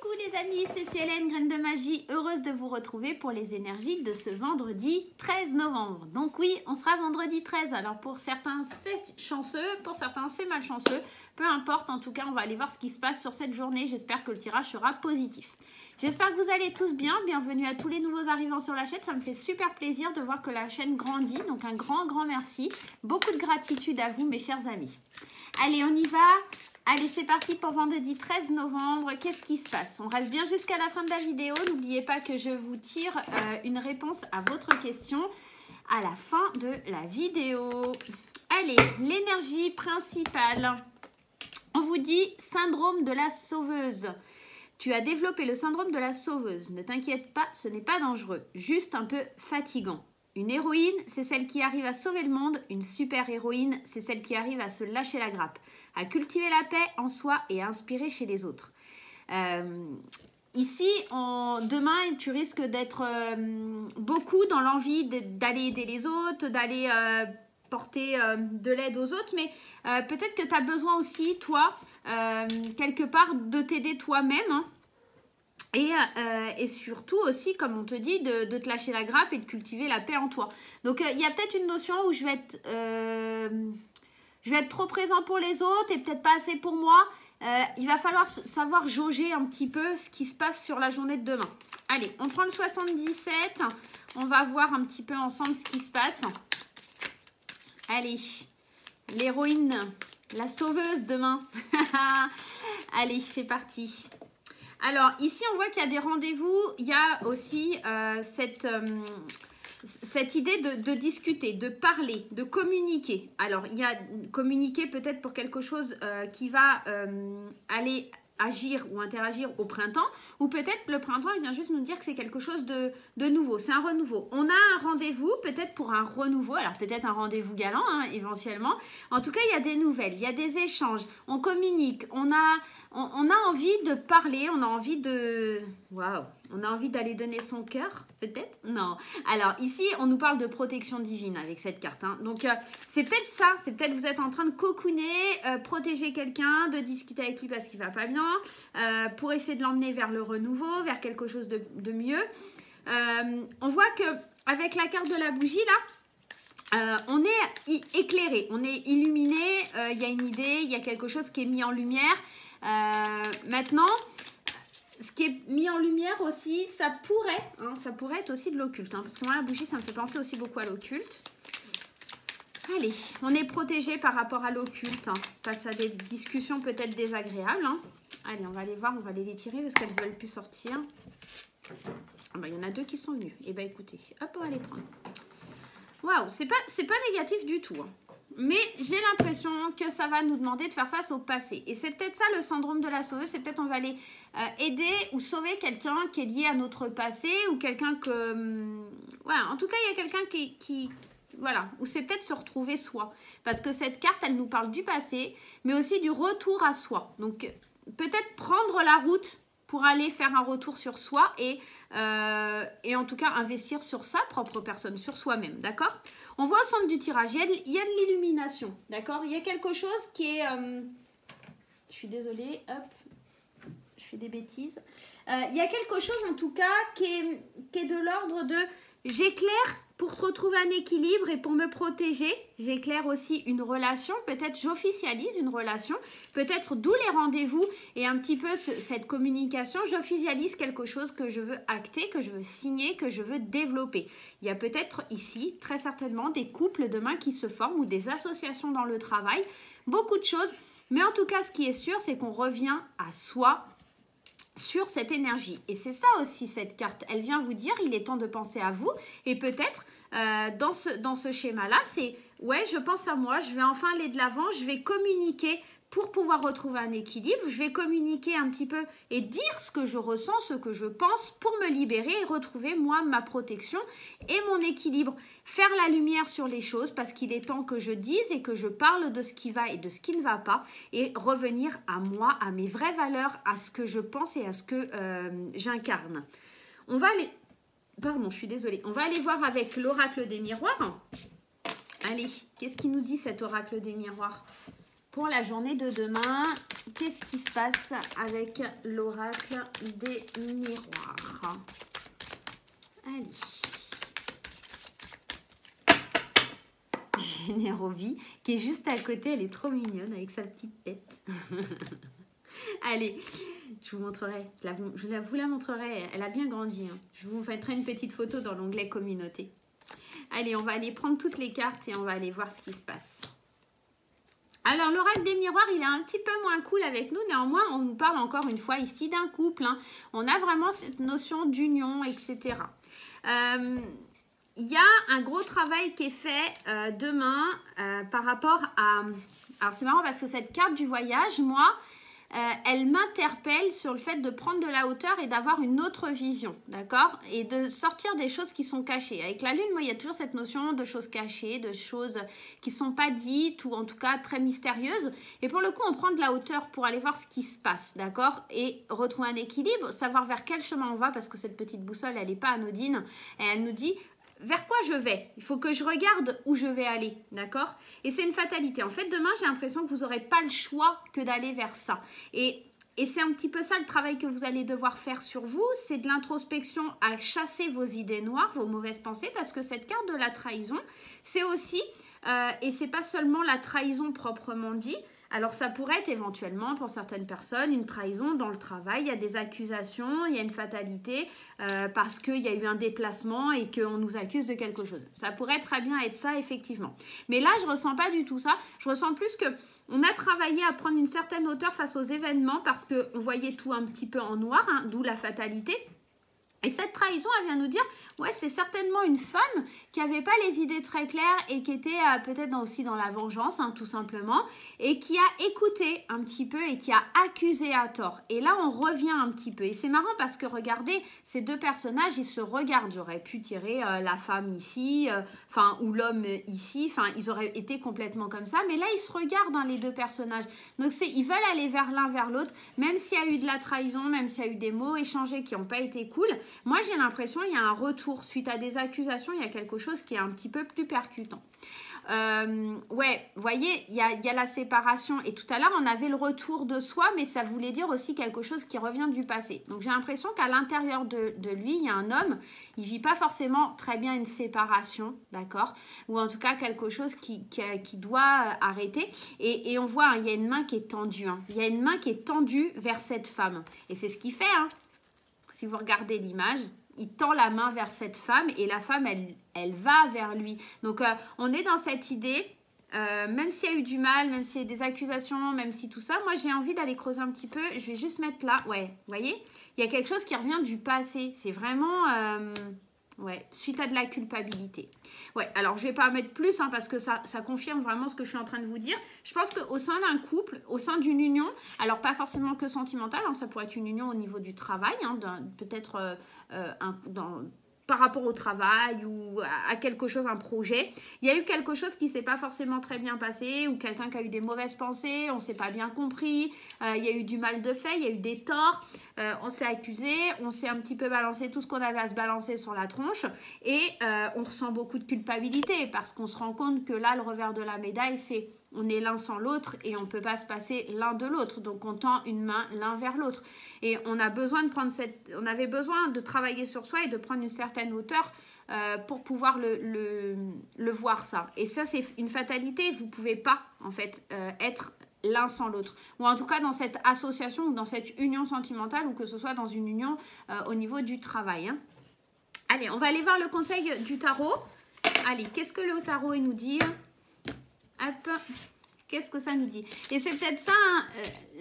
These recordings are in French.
Coucou les amis, c'est Célène, Graine de Magie, heureuse de vous retrouver pour les énergies de ce vendredi 13 novembre. Donc oui, on sera vendredi 13, alors pour certains c'est chanceux, pour certains c'est malchanceux, peu importe, en tout cas on va aller voir ce qui se passe sur cette journée, j'espère que le tirage sera positif. J'espère que vous allez tous bien, bienvenue à tous les nouveaux arrivants sur la chaîne, ça me fait super plaisir de voir que la chaîne grandit, donc un grand merci, beaucoup de gratitude à vous mes chers amis. Allez, on y va. Allez, c'est parti pour vendredi 13 novembre. Qu'est-ce qui se passe? On reste bien jusqu'à la fin de la vidéo. N'oubliez pas que je vous tire une réponse à votre question à la fin de la vidéo. Allez, l'énergie principale. On vous dit syndrome de la sauveuse. Tu as développé le syndrome de la sauveuse. Ne t'inquiète pas, ce n'est pas dangereux, juste un peu fatigant. Une héroïne, c'est celle qui arrive à sauver le monde. Une super-héroïne, c'est celle qui arrive à se lâcher la grappe, à cultiver la paix en soi et à inspirer chez les autres. Ici, demain, tu risques d'être beaucoup dans l'envie d'aller aider les autres, d'aller porter de l'aide aux autres, mais peut-être que tu as besoin aussi, toi, quelque part, de t'aider toi-même, hein. Et surtout aussi, comme on te dit, de te lâcher la grappe et de cultiver la paix en toi. Donc, il y a peut-être une notion où je vais être trop présent pour les autres et peut-être pas assez pour moi. Il va falloir savoir jauger un petit peu ce qui se passe sur la journée de demain. Allez, on prend le 77. On va voir un petit peu ensemble ce qui se passe. Allez, l'héroïne, la sauveuse demain. Allez, c'est parti. Alors, ici, on voit qu'il y a des rendez-vous. Il y a aussi cette idée de discuter, de parler, de communiquer. Alors, il y a communiquer peut-être pour quelque chose qui va aller agir ou interagir au printemps. Ou peut-être le printemps, il vient juste nous dire que c'est quelque chose de nouveau. C'est un renouveau. On a un rendez-vous peut-être pour un renouveau. Alors, peut-être un rendez-vous galant, hein, éventuellement. En tout cas, il y a des nouvelles. Il y a des échanges. On communique. On a envie de parler, on a envie de... Waouh, on a envie d'aller donner son cœur, peut-être? Non. Alors, ici, on nous parle de protection divine avec cette carte, hein. Donc, c'est peut-être ça. C'est peut-être vous êtes en train de cocooner, protéger quelqu'un, de discuter avec lui parce qu'il va pas bien, pour essayer de l'emmener vers le renouveau, vers quelque chose de mieux. On voit qu'avec la carte de la bougie, là, on est éclairé, on est illuminé, il y a une idée, il y a quelque chose qui est mis en lumière. Maintenant, ce qui est mis en lumière aussi, ça pourrait être aussi de l'occulte, hein, parce que moi la bougie ça me fait penser aussi beaucoup à l'occulte. Allez, on est protégé par rapport à l'occulte, hein, face à des discussions peut-être désagréables, hein. Allez, on va aller voir, on va aller les tirer parce qu'elles ne veulent plus sortir. Ah bah, il y en a deux qui sont venues. Et bah écoutez, hop, on va les prendre. Waouh, c'est pas négatif du tout, hein. Mais j'ai l'impression que ça va nous demander de faire face au passé. Et c'est peut-être ça le syndrome de la sauveuse. C'est peut-être on va aller aider ou sauver quelqu'un qui est lié à notre passé ou quelqu'un que... voilà, en tout cas, il y a quelqu'un qui voilà, ou c'est peut-être se retrouver soi. Parce que cette carte, elle nous parle du passé, mais aussi du retour à soi. Donc, peut-être prendre la route pour aller faire un retour sur soi et en tout cas investir sur sa propre personne, sur soi-même, d'accord? On voit au centre du tirage, il y a de l'illumination, d'accord? Il y a quelque chose qui est... je suis désolée, hop, je fais des bêtises. Il y a quelque chose en tout cas qui est de l'ordre de... J'éclaire pour retrouver un équilibre et pour me protéger. J'éclaire aussi une relation. Peut-être j'officialise une relation. Peut-être d'où les rendez-vous et un petit peu cette communication. J'officialise quelque chose que je veux acter, que je veux signer, que je veux développer. Il y a peut-être ici, très certainement, des couples demain qui se forment ou des associations dans le travail. Beaucoup de choses. Mais en tout cas, ce qui est sûr, c'est qu'on revient à soi sur cette énergie. Et c'est ça aussi cette carte. Elle vient vous dire, il est temps de penser à vous. Et peut-être, dans ce schéma-là, c'est, ouais, je pense à moi, je vais enfin aller de l'avant, je vais communiquer pour pouvoir retrouver un équilibre. Je vais communiquer un petit peu et dire ce que je ressens, ce que je pense pour me libérer et retrouver, moi, ma protection et mon équilibre. Faire la lumière sur les choses parce qu'il est temps que je dise et que je parle de ce qui va et de ce qui ne va pas et revenir à moi, à mes vraies valeurs, à ce que je pense et à ce que j'incarne. On va aller... Pardon, je suis désolée. On va aller voir avec l'oracle des miroirs. Allez, qu'est-ce qu'il nous dit cet oracle des miroirs? pour la journée de demain, qu'est-ce qui se passe avec l'oracle des miroirs? Allez. J'ai Nérovie qui est juste à côté, elle est trop mignonne avec sa petite tête. Allez, je vous montrerai, vous la montrerai, elle a bien grandi. Hein. Je vous mettrai une petite photo dans l'onglet communauté. Allez, on va aller prendre toutes les cartes et on va aller voir ce qui se passe. Alors, l'oracle des miroirs, il est un petit peu moins cool avec nous. Néanmoins, on nous parle encore une fois ici d'un couple. Hein. On a vraiment cette notion d'union, etc. Il y a un gros travail qui est fait demain par rapport à... Alors, c'est marrant parce que cette carte du voyage, moi... elle m'interpelle sur le fait de prendre de la hauteur et d'avoir une autre vision, d'accord? Et de sortir des choses qui sont cachées. Avec la lune, moi, il y a toujours cette notion de choses cachées, de choses qui ne sont pas dites ou en tout cas très mystérieuses. Et pour le coup, on prend de la hauteur pour aller voir ce qui se passe, d'accord? Et retrouver un équilibre, savoir vers quel chemin on va parce que cette petite boussole, elle n'est pas anodine. Et elle nous dit... vers quoi je vais? Il faut que je regarde où je vais aller, d'accord? Et c'est une fatalité. En fait, demain, j'ai l'impression que vous n'aurez pas le choix que d'aller vers ça. Et c'est un petit peu ça le travail que vous allez devoir faire sur vous. C'est de l'introspection à chasser vos idées noires, vos mauvaises pensées, parce que cette carte de la trahison, c'est aussi, et c'est pas seulement la trahison proprement dit. Alors, ça pourrait être éventuellement, pour certaines personnes, une trahison dans le travail. Il y a des accusations, il y a une fatalité parce qu'il y a eu un déplacement et qu'on nous accuse de quelque chose. Ça pourrait très bien être ça, effectivement. Mais là, je ne ressens pas du tout ça. Je ressens plus qu'on a travaillé à prendre une certaine hauteur face aux événements parce qu'on voyait tout un petit peu en noir, hein, d'où la fatalité. Et cette trahison, elle vient nous dire, ouais, c'est certainement une femme qui n'avait pas les idées très claires et qui était peut-être aussi dans la vengeance, hein, tout simplement, et qui a écouté un petit peu et qui a accusé à tort. Et là, on revient un petit peu. Et c'est marrant parce que, regardez, ces deux personnages, ils se regardent. J'aurais pu tirer la femme ici, ou l'homme ici, ils auraient été complètement comme ça. Mais là, ils se regardent, hein, les deux personnages. Donc, ils veulent aller vers l'un, vers l'autre, même s'il y a eu de la trahison, même s'il y a eu des mots échangés qui n'ont pas été cool. Moi, j'ai l'impression qu'il y a un retour. Suite à des accusations, il y a quelque chose qui est un petit peu plus percutant. Ouais, vous voyez, il y a la séparation. Et tout à l'heure, on avait le retour de soi, mais ça voulait dire aussi quelque chose qui revient du passé. Donc, j'ai l'impression qu'à l'intérieur de lui, il y a un homme, il ne vit pas forcément très bien une séparation, d'accord? Ou en tout cas, quelque chose qui doit arrêter. Et on voit, hein, il y a une main qui est tendue. Hein. Il y a une main qui est tendue vers cette femme. Et c'est ce qu'il fait, hein. Si vous regardez l'image, il tend la main vers cette femme et la femme, elle va vers lui. Donc, on est dans cette idée, même s'il y a eu du mal, même s'il y a des accusations, même si tout ça, moi, j'ai envie d'aller creuser un petit peu. Je vais juste mettre là, ouais, vous voyez, il y a quelque chose qui revient du passé. C'est vraiment... ouais, suite à de la culpabilité. Ouais, alors je ne vais pas mettre plus hein, parce que ça confirme vraiment ce que je suis en train de vous dire. Je pense qu'au sein d'un couple, au sein d'une union, alors pas forcément que sentimentale, hein, ça pourrait être une union au niveau du travail, hein, peut-être par rapport au travail ou à quelque chose, un projet. Il y a eu quelque chose qui ne s'est pas forcément très bien passé ou quelqu'un qui a eu des mauvaises pensées, on ne s'est pas bien compris, il y a eu du mal de fait, il y a eu des torts, on s'est accusé, on s'est un petit peu balancé tout ce qu'on avait à se balancer sur la tronche et on ressent beaucoup de culpabilité parce qu'on se rend compte que là, le revers de la médaille, c'est on est l'un sans l'autre et on ne peut pas se passer l'un de l'autre. Donc, on tend une main l'un vers l'autre. Et on a besoin on avait besoin de travailler sur soi et de prendre une certaine hauteur pour pouvoir le voir ça. Et ça, c'est une fatalité. Vous ne pouvez pas, en fait, être l'un sans l'autre. Ou en tout cas, dans cette association ou dans cette union sentimentale ou que ce soit dans une union au niveau du travail. Hein. Allez, on va aller voir le conseil du tarot. Allez, qu'est-ce que le tarot nous dit ? Hop, qu'est-ce que ça nous dit? Et c'est peut-être ça, hein,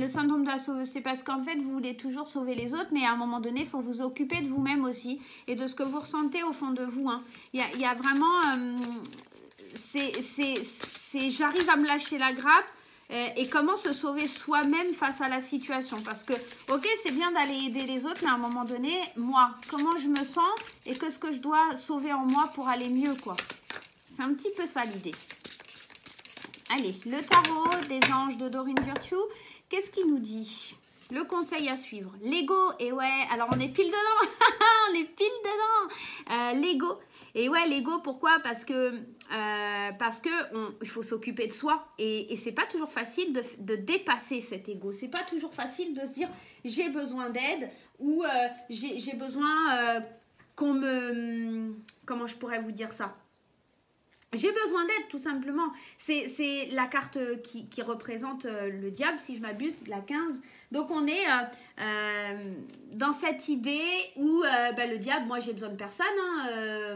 le syndrome de la sauveuse. C'est parce qu'en fait, vous voulez toujours sauver les autres, mais à un moment donné, il faut vous occuper de vous-même aussi et de ce que vous ressentez au fond de vous. Hein. Il y a vraiment... j'arrive à me lâcher la grappe et comment se sauver soi-même face à la situation. Parce que, ok, c'est bien d'aller aider les autres, mais à un moment donné, moi, comment je me sens et qu'est-ce que je dois sauver en moi pour aller mieux, quoi. C'est un petit peu ça l'idée. Allez, le tarot des anges de Dorine Virtue, qu'est-ce qu'il nous dit? le conseil à suivre. L'ego, et ouais, alors on est pile dedans. On est pile dedans. L'ego. Et ouais, l'ego, pourquoi? Parce que il faut s'occuper de soi. Et c'est pas toujours facile de dépasser cet ego. C'est pas toujours facile de se dire j'ai besoin d'aide ou j'ai besoin qu'on me... Comment je pourrais vous dire ça? J'ai besoin d'aide, tout simplement. C'est la carte qui représente le diable, si je m'abuse, la 15. Donc, on est dans cette idée où le diable, moi, j'ai besoin de personne.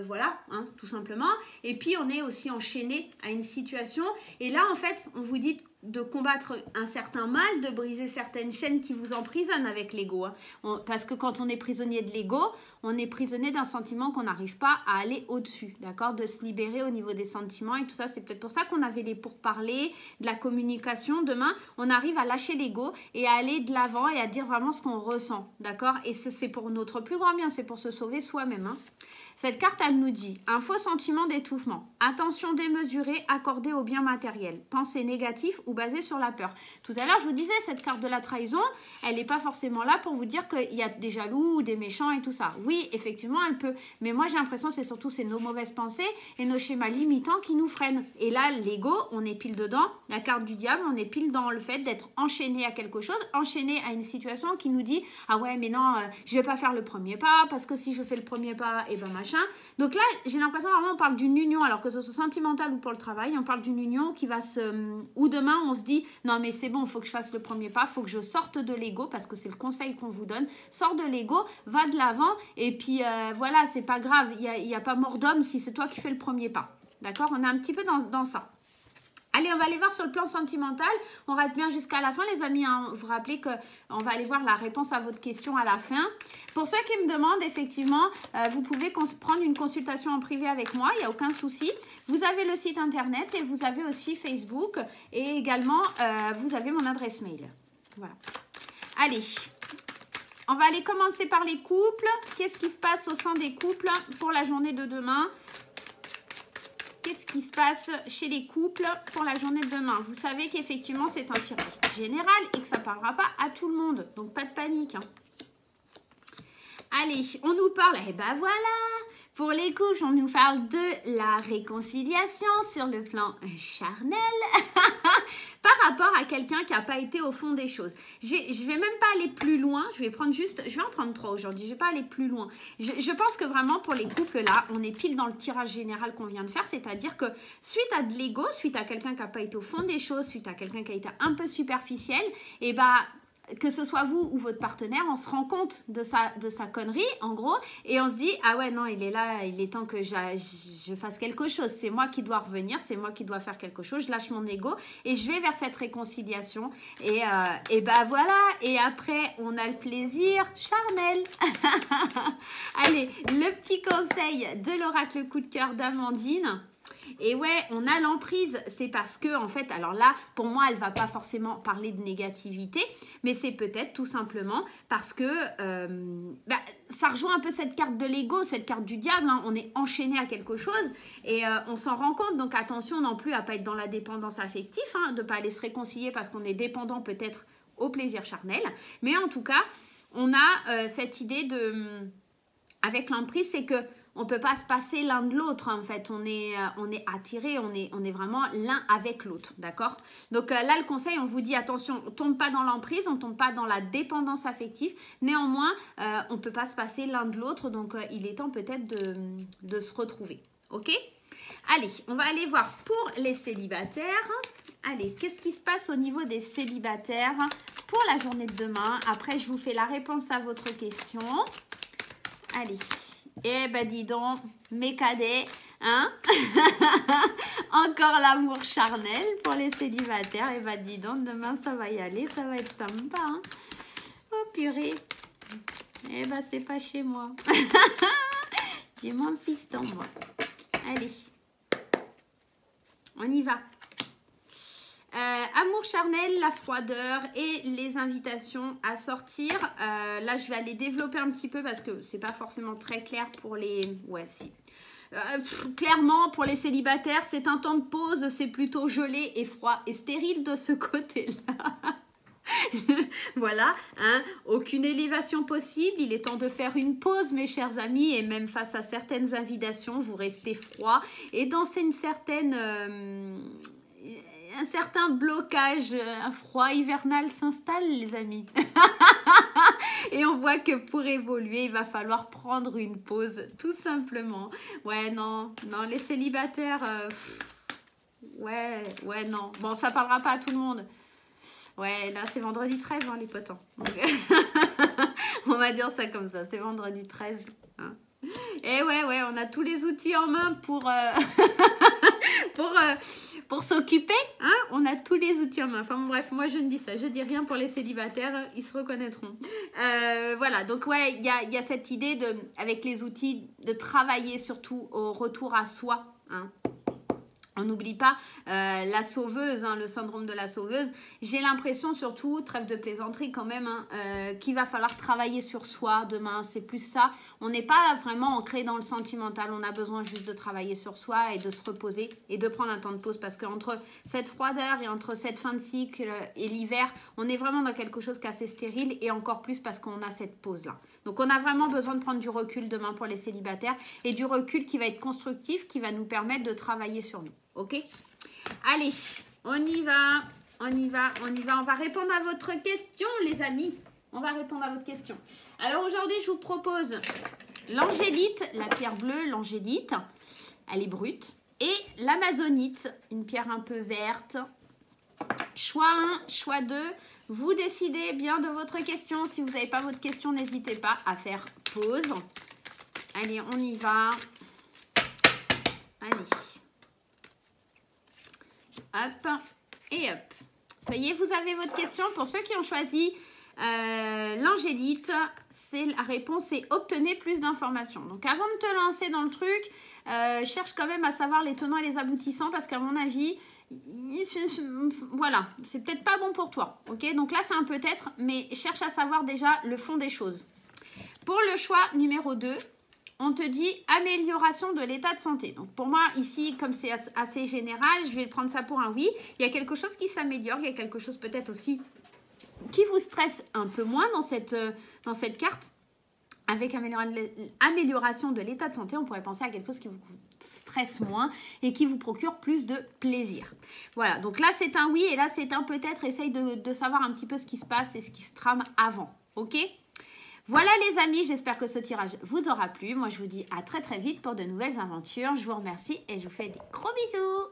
Voilà, tout simplement. Et puis, on est aussi enchaîné à une situation. Et là, en fait, on vous dit de combattre un certain mal, de briser certaines chaînes qui vous emprisonnent avec l'ego. Parce que quand on est prisonnier de l'ego, on est prisonnier d'un sentiment qu'on n'arrive pas à aller au-dessus, d'accord? De se libérer au niveau des sentiments et tout ça. C'est peut-être pour ça qu'on avait les pourparlers, de la communication. Demain, on arrive à lâcher l'ego et à aller de l'avant et à dire vraiment ce qu'on ressent, d'accord? Et c'est pour notre plus grand bien, c'est pour se sauver soi-même, Cette carte, elle nous dit un faux sentiment d'étouffement, attention démesurée accordée au bien matériel, pensée négative ou basée sur la peur. Tout à l'heure, je vous disais, cette carte de la trahison, elle n'est pas forcément là pour vous dire qu'il y a des jaloux ou des méchants et tout ça. Oui, effectivement, elle peut, mais moi j'ai l'impression que c'est nos mauvaises pensées et nos schémas limitants qui nous freinent. Et là, l'ego, on est pile dedans, la carte du diable, on est pile dans le fait d'être enchaîné à quelque chose, enchaîné à une situation qui nous dit « Ah ouais, mais non, je vais pas faire le premier pas, parce que si je fais le premier pas, et ben machin. » Donc là, j'ai l'impression vraiment on parle d'une union, alors que ce soit sentimental ou pour le travail, on parle d'une union qui va où demain on se dit non mais c'est bon, il faut que je fasse le premier pas, il faut que je sorte de l'ego, parce que c'est le conseil qu'on vous donne, sors de l'ego, va de l'avant, et puis voilà, c'est pas grave, il n'y a pas mort d'homme si c'est toi qui fais le premier pas. D'accord? On est un petit peu dans ça. Allez, on va aller voir sur le plan sentimental. On reste bien jusqu'à la fin, les amis. Vous rappelez qu'on va aller voir la réponse à votre question à la fin. Pour ceux qui me demandent, effectivement, vous pouvez prendre une consultation en privé avec moi. Il n'y a aucun souci. Vous avez le site internet et vous avez aussi Facebook. Et également, vous avez mon adresse mail. Voilà. Allez, on va aller commencer par les couples. Qu'est-ce qui se passe au sein des couples pour la journée de demain ? Qu'est-ce qui se passe chez les couples pour la journée de demain? Vous savez qu'effectivement, c'est un tirage général et que ça ne parlera pas à tout le monde. Donc, pas de panique. Allez, on nous parle, et ben voilà, pour les couples, on nous parle de la réconciliation sur le plan charnel par rapport à quelqu'un qui n'a pas été au fond des choses. Je ne vais même pas aller plus loin, je vais en prendre 3 aujourd'hui, je ne vais pas aller plus loin. Je pense que vraiment pour les couples là, on est pile dans le tirage général qu'on vient de faire, c'est-à-dire que suite à de l'ego, suite à quelqu'un qui n'a pas été au fond des choses, suite à quelqu'un qui a été un peu superficiel, et bah que ce soit vous ou votre partenaire, on se rend compte de sa connerie, en gros, et on se dit, ah ouais, non, il est là, il est temps que je fasse quelque chose. C'est moi qui dois revenir, c'est moi qui dois faire quelque chose, je lâche mon ego et je vais vers cette réconciliation. Et bah voilà, et après, on a le plaisir charnel. Allez, le petit conseil de l'oracle coup de cœur d'Amandine. Et ouais, on a l'emprise, c'est parce que, en fait, alors là, pour moi, elle ne va pas forcément parler de négativité, mais c'est peut-être tout simplement parce que ça rejoint un peu cette carte de l'ego, cette carte du diable, on est enchaîné à quelque chose et on s'en rend compte, donc attention non plus à ne pas être dans la dépendance affective, de ne pas aller se réconcilier parce qu'on est dépendant peut-être au plaisir charnel, mais en tout cas, on a cette idée avec l'emprise, c'est que on ne peut pas se passer l'un de l'autre, en fait. On est attiré, on est vraiment l'un avec l'autre, d'accord? Donc là, le conseil, on vous dit, attention, on ne tombe pas dans l'emprise, on ne tombe pas dans la dépendance affective. Néanmoins, on ne peut pas se passer l'un de l'autre, donc il est temps peut-être de se retrouver, ok? Allez, on va aller voir pour les célibataires. Allez, qu'est-ce qui se passe au niveau des célibataires pour la journée de demain? Après, je vous fais la réponse à votre question. Allez. Eh ben dis donc, mes cadets, encore l'amour charnel pour les célibataires. Eh ben dis donc, demain ça va y aller, ça va être sympa. Oh purée. Eh ben c'est pas chez moi. J'ai mon fiston moi. Allez, on y va. Amour charnel, la froideur et les invitations à sortir. Là, je vais aller développer un petit peu parce que c'est pas forcément très clair pour les... Ouais, si. Clairement, pour les célibataires, c'est un temps de pause. C'est plutôt gelé et froid et stérile de ce côté-là. Voilà, hein, aucune élévation possible. Il est temps de faire une pause, mes chers amis, et même face à certaines invitations, vous restez froid et dans une certaine, un certain blocage, un froid hivernal s'installe, les amis. Et on voit que pour évoluer, il va falloir prendre une pause, tout simplement. Ouais, non, non, les célibataires, ouais, non. Bon, ça parlera pas à tout le monde. Ouais, là, c'est vendredi 13, hein, les potes. Hein. Donc, on va dire ça comme ça, c'est vendredi 13. Hein. Et ouais, on a tous les outils en main pour, pour s'occuper. Hein. On a tous les outils en main. Enfin, bref, moi, je ne dis ça. Je dis rien pour les célibataires. Ils se reconnaîtront. Voilà, donc ouais, il y a cette idée, avec les outils, de travailler surtout au retour à soi. Hein. On n'oublie pas la sauveuse, hein, le syndrome de la sauveuse. J'ai l'impression surtout, trêve de plaisanterie quand même, hein, qu'il va falloir travailler sur soi demain. C'est plus ça. On n'est pas vraiment ancré dans le sentimental. On a besoin juste de travailler sur soi et de se reposer et de prendre un temps de pause. Parce qu'entre cette froideur et entre cette fin de cycle et l'hiver, on est vraiment dans quelque chose qui est assez stérile et encore plus parce qu'on a cette pause-là. Donc, on a vraiment besoin de prendre du recul demain pour les célibataires et du recul qui va être constructif, qui va nous permettre de travailler sur nous. Ok? Allez, on y va. On va répondre à votre question, les amis. On va répondre à votre question. Alors, aujourd'hui, je vous propose l'angélite, la pierre bleue, l'angélite. Elle est brute. Et l'amazonite, une pierre un peu verte. Choix 1, choix 2. Vous décidez bien de votre question. Si vous n'avez pas votre question, n'hésitez pas à faire pause. Allez, on y va. Allez. Hop et hop. Ça y est, vous avez votre question. Pour ceux qui ont choisi l'angélite, la réponse c'est obtenez plus d'informations. Donc avant de te lancer dans le truc, cherche quand même à savoir les tenants et les aboutissants parce qu'à mon avis, voilà, c'est peut-être pas bon pour toi. Ok, donc là c'est un peut-être, mais cherche à savoir déjà le fond des choses. Pour le choix numéro 2, on te dit amélioration de l'état de santé. Donc pour moi, ici, comme c'est assez général, je vais prendre ça pour un oui. Il y a quelque chose qui s'améliore, il y a quelque chose peut-être aussi qui vous stresse un peu moins dans cette carte. Avec amélioration de l'état de santé, on pourrait penser à quelque chose qui vous stresse moins et qui vous procure plus de plaisir. Voilà, donc là c'est un oui et là c'est un peut-être. Essaye de savoir un petit peu ce qui se passe et ce qui se trame avant. Ok ? Voilà les amis, j'espère que ce tirage vous aura plu. Moi je vous dis à très très vite pour de nouvelles aventures. Je vous remercie et je vous fais des gros bisous.